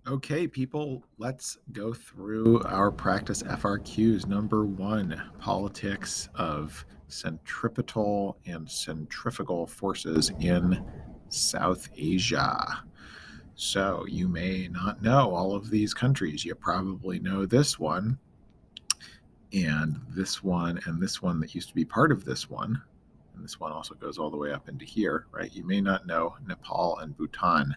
Okay, people, let's go through our practice FRQs. Number one, politics of centripetal and centrifugal forces in South Asia. So you may not know all of these countries. You probably know this one, and this one, and this one that used to be part of this one. And this one also goes all the way up into here, right? You may not know Nepal and Bhutan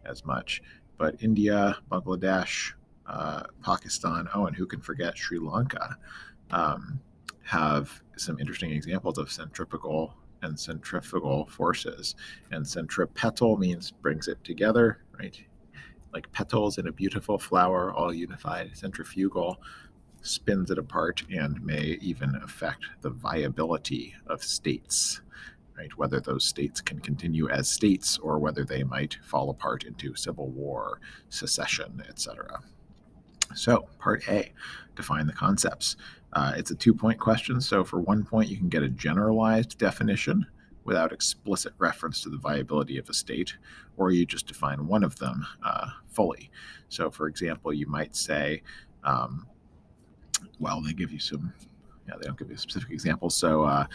as much, but India, Bangladesh, Pakistan, oh, and who can forget Sri Lanka, um, have some interesting examples of centripetal and centrifugal forces. And centripetal means brings it together, right? Like petals in a beautiful flower, all unified. Centrifugal spins it apart and may even affect the viability of states, right? Whether those states can continue as states or whether they might fall apart into civil war, secession, etc. So, part A, define the concepts. It's a 2-point question, so for 1 point, you can get a generalized definition without explicit reference to the viability of a state, or you just define one of them fully. So, for example, you might say, well, they give you some, yeah, they don't give you specific examples. So, a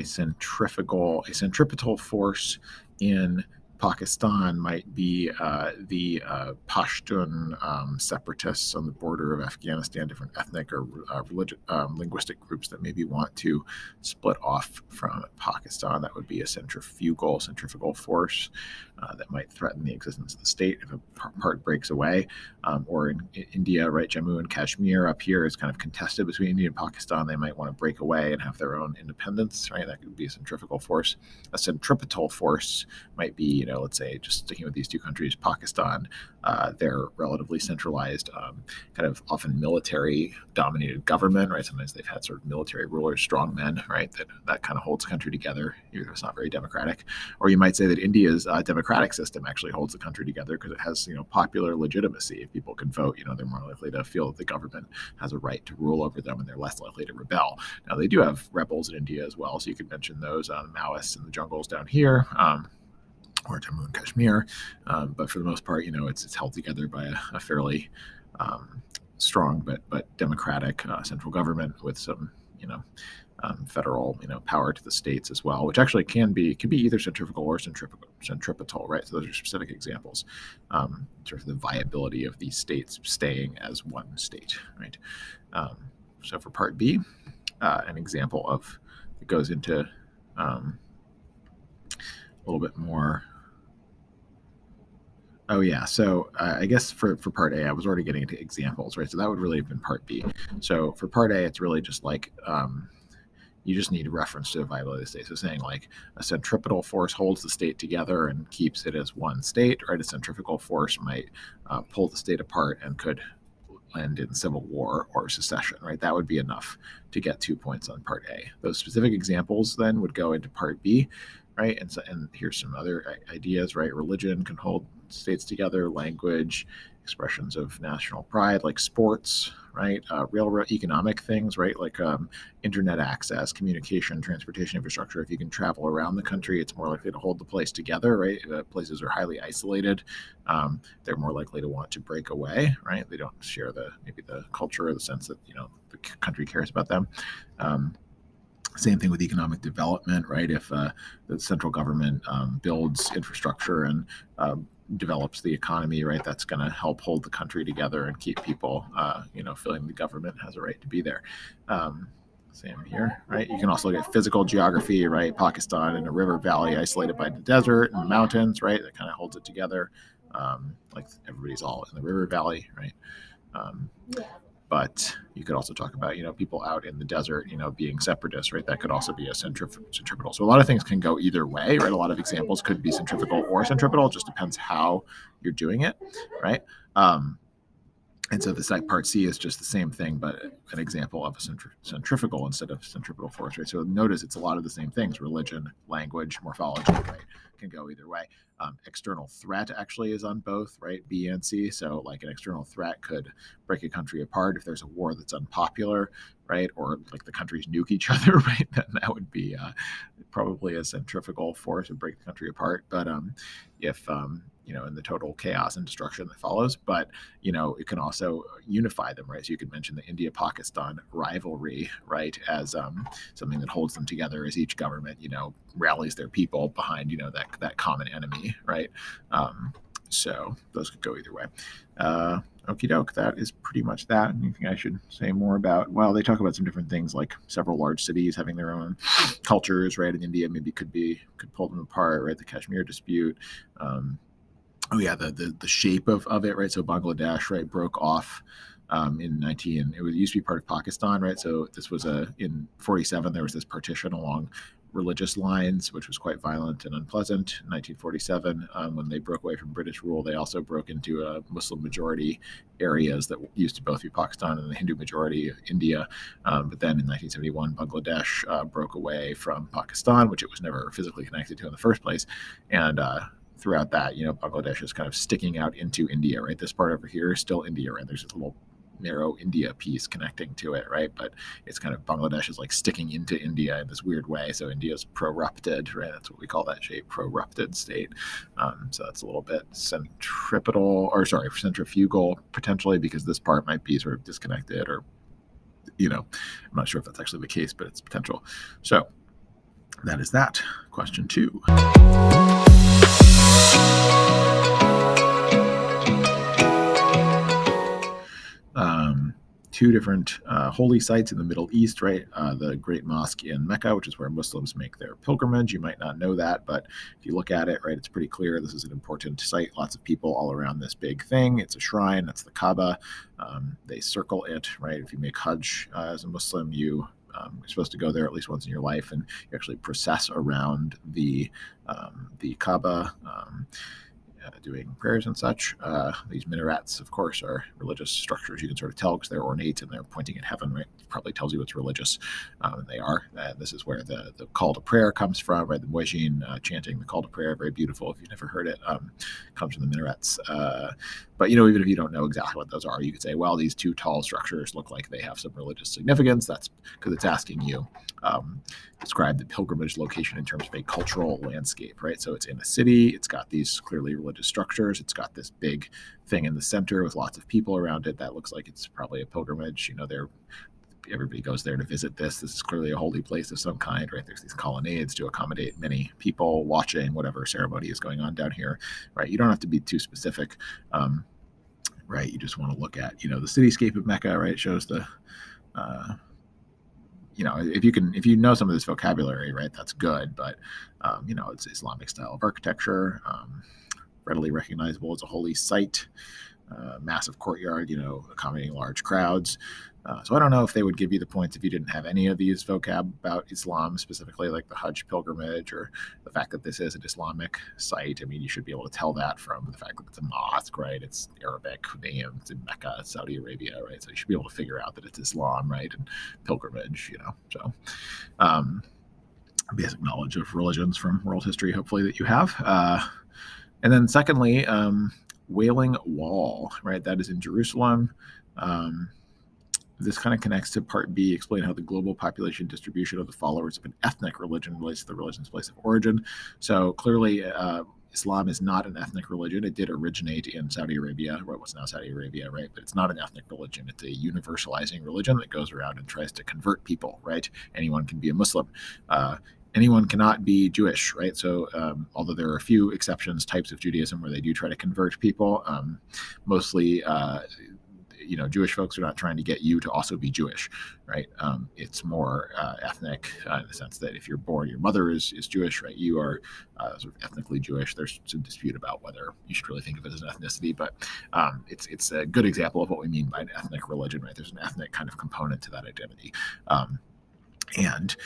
centripetal force in Pakistan might be the Pashtun separatists on the border of Afghanistan, different ethnic or linguistic groups that maybe want to split off from Pakistan. That would be a centrifugal force that might threaten the existence of the state if a part breaks away. Or in India, right, Jammu and Kashmir up here is kind of contested between India and Pakistan. They might want to break away and have their own independence, right? That could be a centrifugal force. A centripetal force might be, let's say, just sticking with these two countries, Pakistan, they're relatively centralized, kind of often military-dominated government, right? Sometimes they've had sort of military rulers, strong men, right? That kind of holds the country together, even though it's not very democratic. Or you might say that India's democratic system actually holds the country together because it has, popular legitimacy. If people can vote, they're more likely to feel that the government has a right to rule over them, and they're less likely to rebel. Now, they do have rebels in India as well, so you could mention those Maoists in the jungles down here. Or Jammu and Kashmir, but for the most part, it's held together by a fairly strong but democratic central government with some, federal, power to the states as well, which actually could be either centrifugal or centripetal, right? So those are specific examples, in terms of the viability of these states staying as one state, right? So for part B, an example of it goes into a little bit more. Oh yeah, so I guess for part A, I was already getting into examples, right? So that would really have been part B. So for part A, it's really just like you just need a reference to the viability of the state. So saying like a centripetal force holds the state together and keeps it as one state, right? A centrifugal force might pull the state apart and could end in civil war or secession, right? That would be enough to get 2 points on part A. Those specific examples then would go into part B, right? And here's some other ideas, right? Religion can hold states together, language, expressions of national pride, like sports, right? Real economic things, right? Like internet access, communication, transportation infrastructure. If you can travel around the country, it's more likely to hold the place together, right? Places are highly isolated. They're more likely to want to break away, right? They don't share maybe the culture or the sense that the country cares about them. Same thing with economic development, right? If the central government builds infrastructure and develops the economy, right, that's going to help hold the country together and keep people, feeling the government has a right to be there. Same here, right? You can also look at physical geography, right? Pakistan in a river valley isolated by the desert and the mountains, right? That kind of holds it together. Like everybody's all in the river valley, right? But you could also talk about, people out in the desert, being separatists, right? That could also be a centripetal. So a lot of things can go either way, right? A lot of examples could be centrifugal or centripetal. It just depends how you're doing it, right? And so the part C is just the same thing, but an example of a centrifugal instead of centripetal force, right? So notice it's a lot of the same things: religion, language, morphology, right? Can go either way. External threat actually is on both, right? B and C. So like an external threat could break a country apart if there's a war that's unpopular, right? Or like the countries nuke each other, right? Then that would be probably a centrifugal force to break the country apart. But if in the total chaos and destruction that follows. But, it can also unify them, right? So you could mention the India-Pakistan rivalry, right, as something that holds them together as each government, rallies their people behind, that common enemy, right? So those could go either way. Okie doke, that is pretty much that. Anything I should say more about? Well, they talk about some different things, like several large cities having their own cultures, right? In India, maybe could pull them apart, right? The Kashmir dispute. The shape of it, right? So Bangladesh, right, broke off it used to be part of Pakistan, right? So this was in 47, there was this partition along religious lines, which was quite violent and unpleasant. In 1947, when they broke away from British rule, they also broke into Muslim majority areas that used to both be Pakistan and the Hindu majority India. But then in 1971, Bangladesh broke away from Pakistan, which it was never physically connected to in the first place. And throughout that, Bangladesh is kind of sticking out into India, right? This part over here is still India, right? There's a little narrow India piece connecting to it, right? But it's kind of Bangladesh is like sticking into India in this weird way. So India's prorupted, right? That's what we call that shape, prorupted state. So that's a little bit centrifugal potentially, because this part might be sort of disconnected, or I'm not sure if that's actually the case, but it's potential. So that is that. Question 2. Two different holy sites in the Middle East, right? The Great Mosque in Mecca, which is where Muslims make their pilgrimage. You might not know that, but if you look at it, right, it's pretty clear this is an important site. Lots of people all around this big thing. It's a shrine. That's the Kaaba. They circle it, right? If you make Hajj as a Muslim, you're supposed to go there at least once in your life, and you actually process around the Kaaba, doing prayers and such. These minarets, of course, are religious structures. You can sort of tell because they're ornate and they're pointing at heaven, right? It probably tells you it's religious, and they are. This is where the call to prayer comes from, right? The muezzin chanting the call to prayer, very beautiful. If you've never heard it, comes from the minarets. But even if you don't know exactly what those are, you could say, well, these two tall structures look like they have some religious significance. That's because it's asking you describe the pilgrimage location in terms of a cultural landscape, right? So it's in a city. It's got these clearly religious structures. It's got this big thing in the center with lots of people around it. That looks like it's probably a pilgrimage. Everybody goes there to visit this. This is clearly a holy place of some kind, right? There's these colonnades to accommodate many people watching whatever ceremony is going on down here, right? You don't have to be too specific, right? You just want to look at, the cityscape of Mecca, right? It shows the, if you know some of this vocabulary, right, that's good. But, it's Islamic style of architecture, readily recognizable as a holy site, massive courtyard, accommodating large crowds. So I don't know if they would give you the points if you didn't have any of these vocab about Islam, specifically like the Hajj pilgrimage or the fact that this is an Islamic site. I mean, you should be able to tell that from the fact that it's a mosque, right? It's Arabic name, it's in Mecca, Saudi Arabia, right? So you should be able to figure out that it's Islam, right? And pilgrimage, So basic knowledge of religions from world history, hopefully, that you have. And then secondly, Wailing Wall, right? That is in Jerusalem. This kind of connects to part B, explain how the global population distribution of the followers of an ethnic religion relates to the religion's place of origin. So clearly, Islam is not an ethnic religion. It did originate in Saudi Arabia, what's now Saudi Arabia, right? But it's not an ethnic religion. It's a universalizing religion that goes around and tries to convert people, right? Anyone can be a Muslim. Anyone cannot be Jewish, right? So although there are a few exceptions, types of Judaism where they do try to convert people, mostly Jewish folks are not trying to get you to also be Jewish, right? It's more ethnic in the sense that if you're born, your mother is Jewish, right? You are sort of ethnically Jewish. There's some dispute about whether you should really think of it as an ethnicity, but it's a good example of what we mean by an ethnic religion, right? There's an ethnic kind of component to that identity. And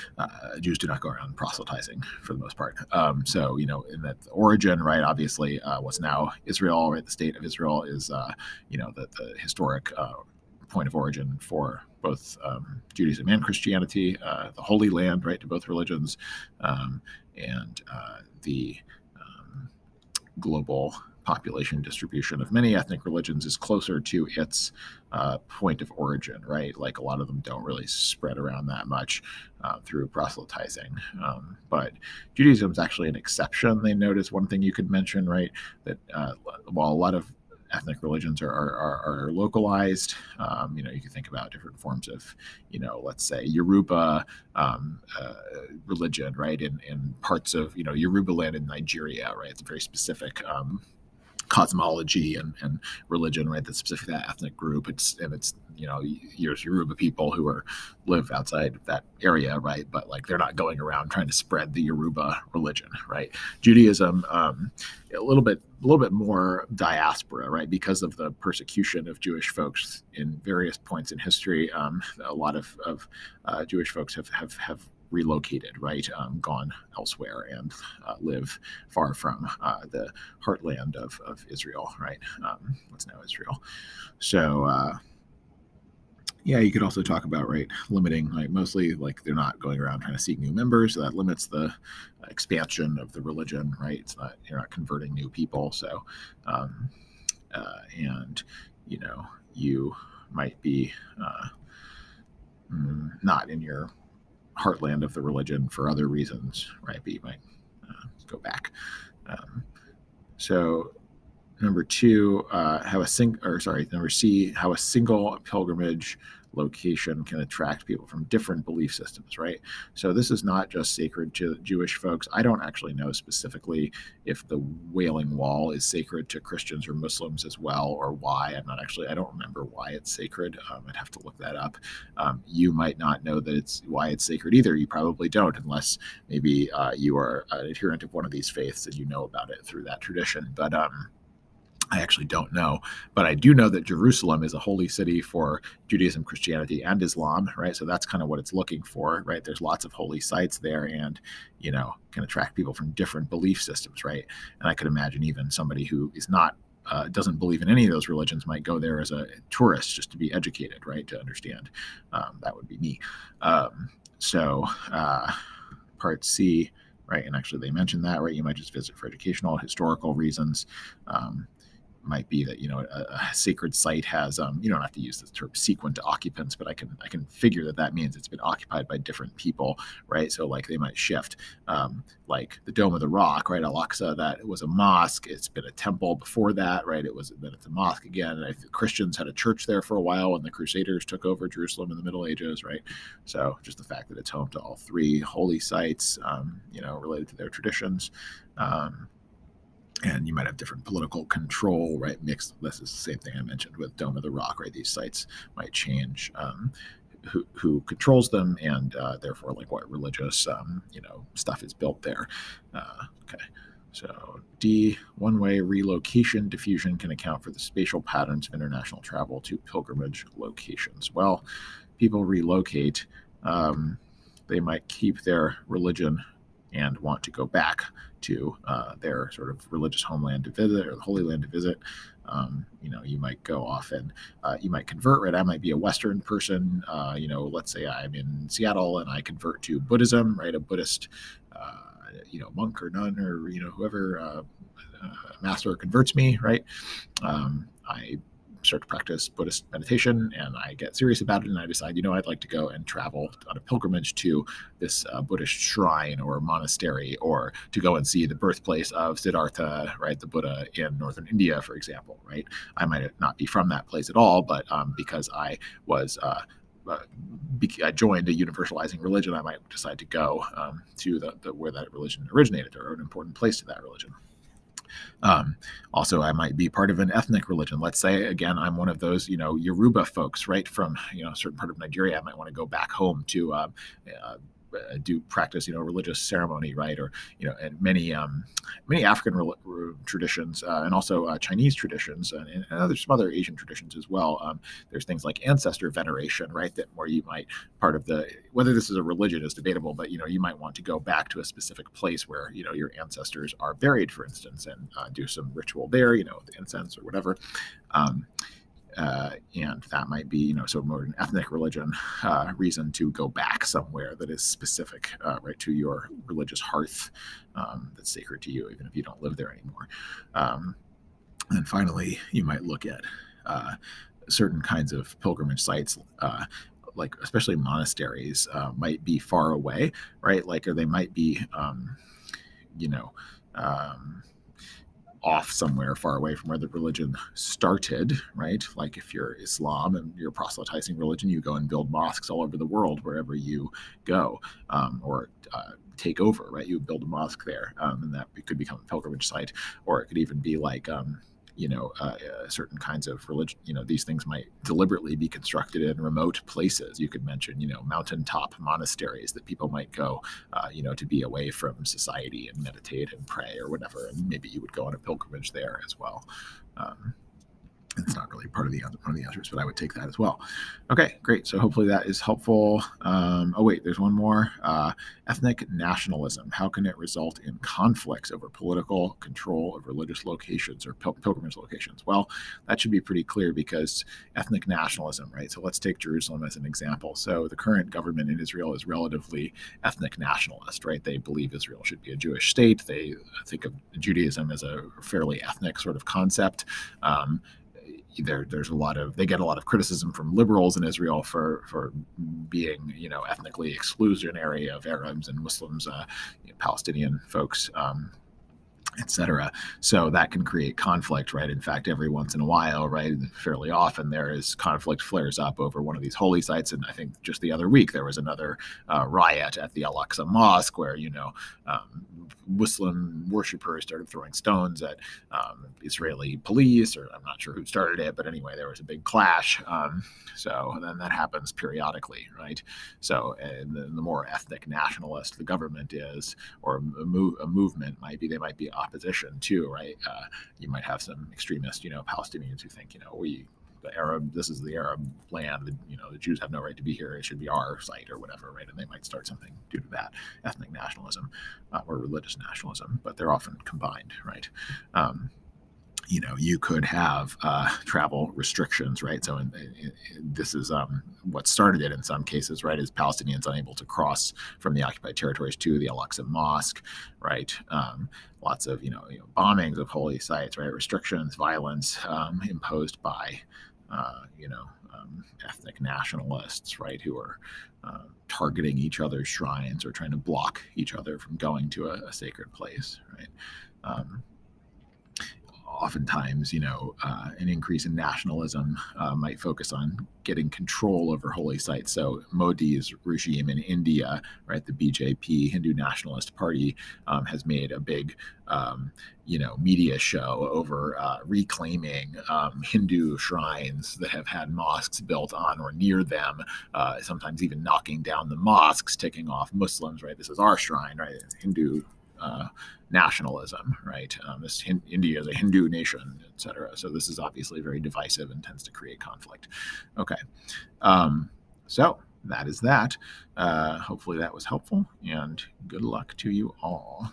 Jews do not go around proselytizing for the most part. So, in that origin, right, obviously what's now Israel, right, the state of Israel is, the historic point of origin for both Judaism and Christianity, the Holy Land, right, to both religions, and the global population distribution of many ethnic religions is closer to its point of origin, right? Like a lot of them don't really spread around that much through proselytizing. But Judaism is actually an exception. They notice one thing you could mention, right? That while a lot of ethnic religions are localized. You can think about different forms of, let's say Yoruba religion, right? In parts of, Yoruba land in Nigeria, right? It's a very specific cosmology and religion, right? That's specific to that ethnic group. It's Yoruba people who live outside of that area, right? But like they're not going around trying to spread the Yoruba religion, right? Judaism, a little bit more diaspora, right? Because of the persecution of Jewish folks in various points in history, a lot of Jewish folks have relocated, right? Gone elsewhere and live far from the heartland of Israel, right? What's now Israel. So, you could also talk about, right, limiting, like mostly like they're not going around trying to seek new members. So that limits the expansion of the religion, right? You're not converting new people. So, and, you might be not in your heartland of the religion for other reasons, right? But you might go back. So number two, number C, how a single pilgrimage location can attract people from different belief systems, right? So this is not just sacred to Jewish folks. I don't actually know specifically if the Wailing Wall is sacred to Christians or Muslims as well, or why. I don't remember why it's sacred. I'd have to look that up. You might not know that why it's sacred either. You probably don't, unless maybe you are an adherent of one of these faiths and you know about it through that tradition. But I actually don't know, but I do know that Jerusalem is a holy city for Judaism, Christianity, and Islam, right? So that's kind of what it's looking for, right? There's lots of holy sites there and, can attract people from different belief systems, right? And I could imagine even somebody who is not, doesn't believe in any of those religions might go there as a tourist just to be educated, right? To understand. That would be me. So part C, right? And actually they mentioned that, right? You might just visit for educational, historical reasons. Might be that a sacred site has you don't have to use the term sequent occupants, but I can figure that means it's been occupied by different people, right? So like they might shift, like the Dome of the Rock, right? Al-Aqsa, that was a mosque. It's been a temple before that, right? Then it's a mosque again. And the Christians had a church there for a while when the Crusaders took over Jerusalem in the Middle Ages, right? So just the fact that it's home to all three holy sites, related to their traditions. And you might have different political control, right? Mixed. This is the same thing I mentioned with Dome of the Rock, right? These sites might change who controls them, and therefore, like what religious, stuff is built there. Okay. So D, one-way relocation diffusion can account for the spatial patterns of international travel to pilgrimage locations. Well, people relocate. They might keep their religion and want to go back to their sort of religious homeland to visit, or the Holy Land to visit. You might go off and you might convert, right? I might be a Western person, let's say I'm in Seattle and I convert to Buddhism, right? A Buddhist, monk or nun or, whoever master converts me, right? I start to practice Buddhist meditation and I get serious about it and I decide, I'd like to go and travel on a pilgrimage to this Buddhist shrine or monastery, or to go and see the birthplace of Siddhartha, right, the Buddha in northern India, for example, right? I might not be from that place at all, but because I was I joined a universalizing religion, I might decide to go to the where that religion originated, or an important place to that religion. Also, I might be part of an ethnic religion. Let's say, again, I'm one of those, Yoruba folks, right, from, a certain part of Nigeria. I might want to go back home to do practice, religious ceremony, right? Or, and many African traditions and also Chinese traditions and some other Asian traditions as well. There's things like ancestor veneration, right? That where you might whether this is a religion is debatable, but, you might want to go back to a specific place where, your ancestors are buried, for instance, and do some ritual there, with incense or whatever. And that might be, sort of more an ethnic religion reason to go back somewhere that is specific, right, to your religious hearth that's sacred to you, even if you don't live there anymore. And finally, you might look at certain kinds of pilgrimage sites, like especially monasteries, might be far away, right? Like, or they might be, you know, um, off somewhere far away from where the religion started, right? Like if you're Islam and you're proselytizing religion, you go and build mosques all over the world wherever you go, or take over, right? You build a mosque there, and that could become a pilgrimage site, or it could even be like, certain kinds of religion. These things might deliberately be constructed in remote places. You could mention, mountaintop monasteries that people might go, to be away from society and meditate and pray or whatever. And maybe you would go on a pilgrimage there as well. Um, it's not really part of one of the answers, but I would take that as well. Okay, great. So hopefully that is helpful. Oh wait, there's one more. Ethnic nationalism. How can it result in conflicts over political control of religious locations or pilgrimage locations? Well, that should be pretty clear, because ethnic nationalism, right? So let's take Jerusalem as an example. So the current government in Israel is relatively ethnic nationalist, right? They believe Israel should be a Jewish state. They think of Judaism as a fairly ethnic sort of concept. There's they get a lot of criticism from liberals in Israel for being, ethnically exclusionary of Arabs and Muslims, Palestinian folks, etc. So that can create conflict, right? In fact, every once in a while, right, fairly often, there is conflict flares up over one of these holy sites. And I think just the other week there was another riot at the Al-Aqsa Mosque where, Muslim worshippers started throwing stones at Israeli police, or I'm not sure who started it, but anyway, there was a big clash. So then that happens periodically, right? So the more ethnic nationalist the government is, or a movement might be, they might be opposition too, right? You might have some extremist, Palestinians who think, this is the Arab land, the Jews have no right to be here, it should be our site or whatever, right? And they might start something due to that ethnic nationalism, or religious nationalism, but they're often combined, right? You could have travel restrictions, right? So this is what started it in some cases, right? Is Palestinians unable to cross from the occupied territories to the Al-Aqsa Mosque, right? Lots of bombings of holy sites, right? Restrictions, violence imposed by ethnic nationalists, right? Who are targeting each other's shrines or trying to block each other from going to a sacred place, right? Oftentimes, an increase in nationalism might focus on getting control over holy sites. So Modi's regime in India, right, the BJP, Hindu Nationalist Party, has made a big, media show over reclaiming Hindu shrines that have had mosques built on or near them, sometimes even knocking down the mosques, ticking off Muslims, right? This is our shrine, right? Hindu nationalism, right? India is a Hindu nation, etc. So this is obviously very divisive and tends to create conflict. Okay, so that is that. Hopefully that was helpful, and good luck to you all.